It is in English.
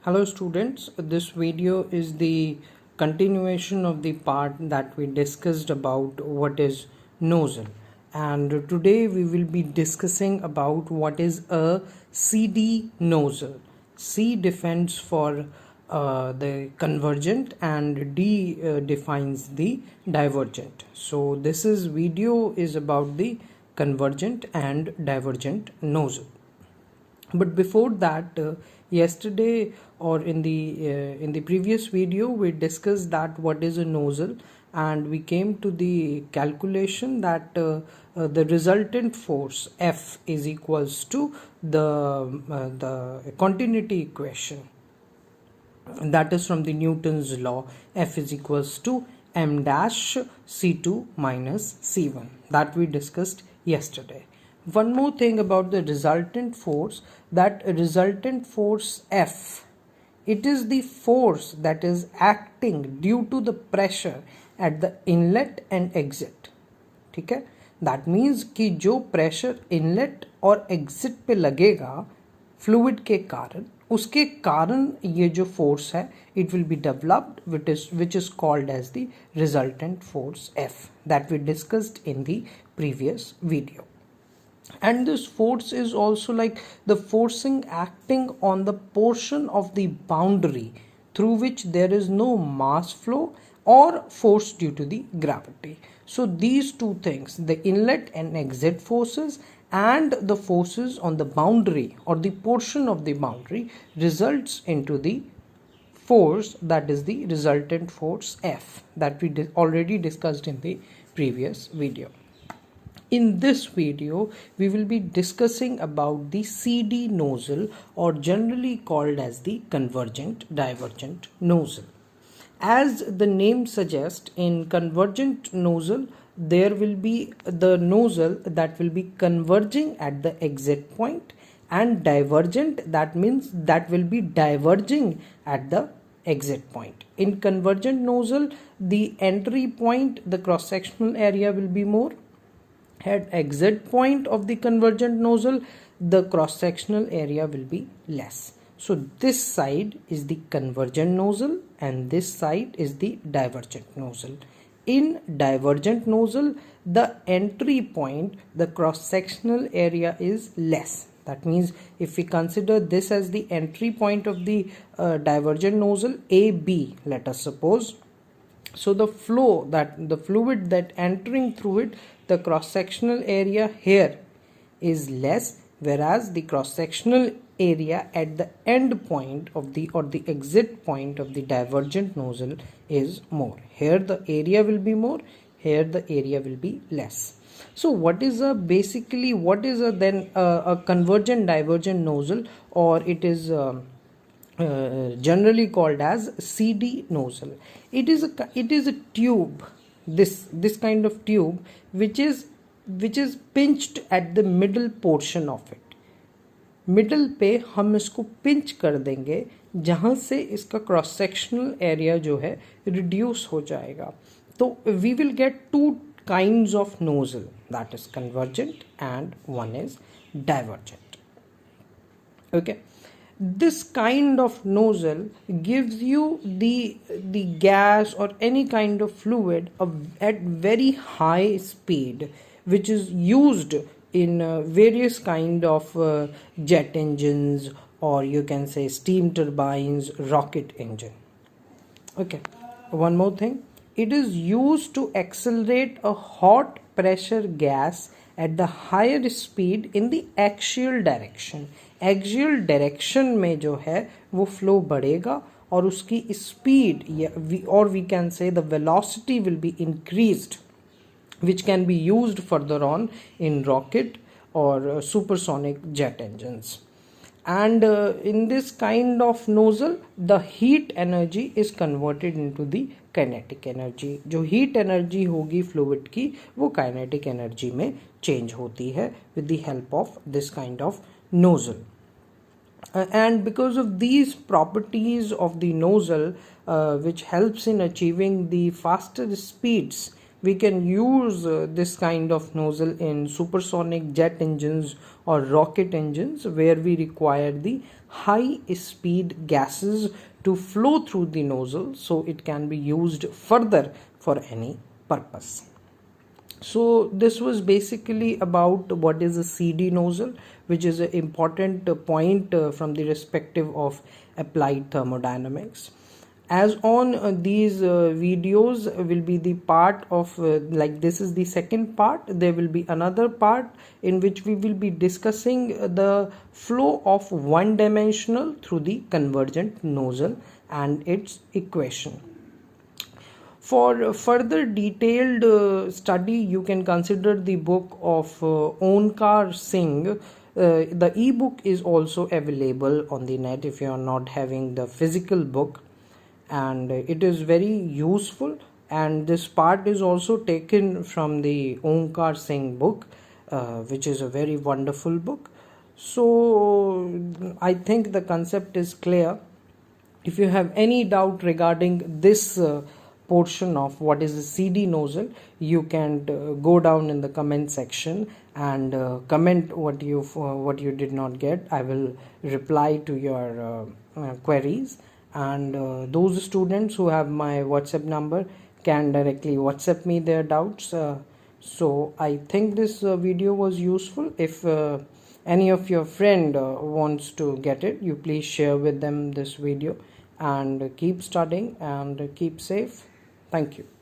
Hello students, this video is the continuation of the part that we discussed about what is nozzle, and today we will be discussing about what is a CD nozzle. C defines for the convergent and D defines the divergent. So this video is about the convergent and divergent nozzle. But before that, yesterday or in the previous video we discussed that what is a nozzle, and we came to the calculation that the resultant force F is equals to the continuity equation, that is from the Newton's law. F is equals to m dash C2 minus C1, that we discussed yesterday. One more thing about the resultant force, that resultant force F, it is the force that is acting due to the pressure at the inlet and exit. ठीक है, that means कि जो pressure inlet और exit पे लगेगा fluid के कारण, उसके कारण ये जो force है it will be developed, which is called as the resultant force F, that we discussed in the previous video. And this force is also like the forcing acting on the portion of the boundary through which there is no mass flow or force due to the gravity. So these two things, the inlet and exit forces and the forces on the boundary or the portion of the boundary, results into the force that is the resultant force F, that we already discussed in the previous video. In this video, we will be discussing about the CD nozzle, or generally called as the convergent divergent nozzle. As the name suggests, in convergent nozzle, there will be the nozzle that will be converging at the exit point, and divergent, that means that will be diverging at the exit point. In convergent nozzle, the entry point, the cross-sectional area will be more. At exit point of the convergent nozzle, the cross-sectional area will be less. So this side is the convergent nozzle and this side is the divergent nozzle. In divergent nozzle, the entry point, the cross-sectional area is less. That means if we consider this as the entry point of the divergent nozzle AB, let us suppose, so the flow, that the fluid that entering through it, the cross-sectional area here is less, whereas the cross-sectional area at the end point of the exit point of the divergent nozzle is more. Here the area will be more, here the area will be less. So what is a convergent divergent nozzle, or it is generally called as CD nozzle. It is a tube, this kind of tube which is pinched at the middle portion of it. Middle पे हम इसको pinch कर देंगे, जहाँ से इसका cross sectional area जो है रिड्यूस हो जाएगा. तो we will get two kinds of nozzle, that is convergent and one is divergent. Okay, this kind of nozzle gives you the gas or any kind of fluid at very high speed, which is used in various kind of jet engines, or you can say steam turbines, rocket engine. Okay, one more thing, it is used to accelerate a hot pressure gas at the higher speed in the axial direction. Axial direction में जो है वो flow बढ़ेगा और उसकी speed और we can say the velocity will be increased, which can be used further on in rocket or supersonic jet engines. And in this kind of nozzle, the heat energy is converted into the kinetic energy. जो heat energy होगी fluid की, वो kinetic energy में change होती है with the help of this kind of nozzle. And because of these properties of the nozzle, which helps in achieving the faster speeds we can use this kind of nozzle in supersonic jet engines or rocket engines, where we require the high speed gases to flow through the nozzle, so it can be used further for any purpose. So this was basically about what is a CD nozzle, which is an important point from the perspective of applied thermodynamics. As on these videos will be the part of like this is the second part. There will be another part in which we will be discussing the flow of one dimensional through the convergent nozzle and its equation. For further detailed study, you can consider the book of Onkar Singh. The ebook is also available on the net if you are not having the physical book, and it is very useful. And this part is also taken from the Onkar Singh book, which is a very wonderful book. So I think the concept is clear. If you have any doubt regarding this portion of what is a CD nozzle, you can go down in the comment section and comment what you did not get. I will reply to your queries, and those students who have my WhatsApp number can directly WhatsApp me their doubts. So I think this video was useful. If any of your friend wants to get it, you please share with them this video, and keep studying and keep safe. Thank you.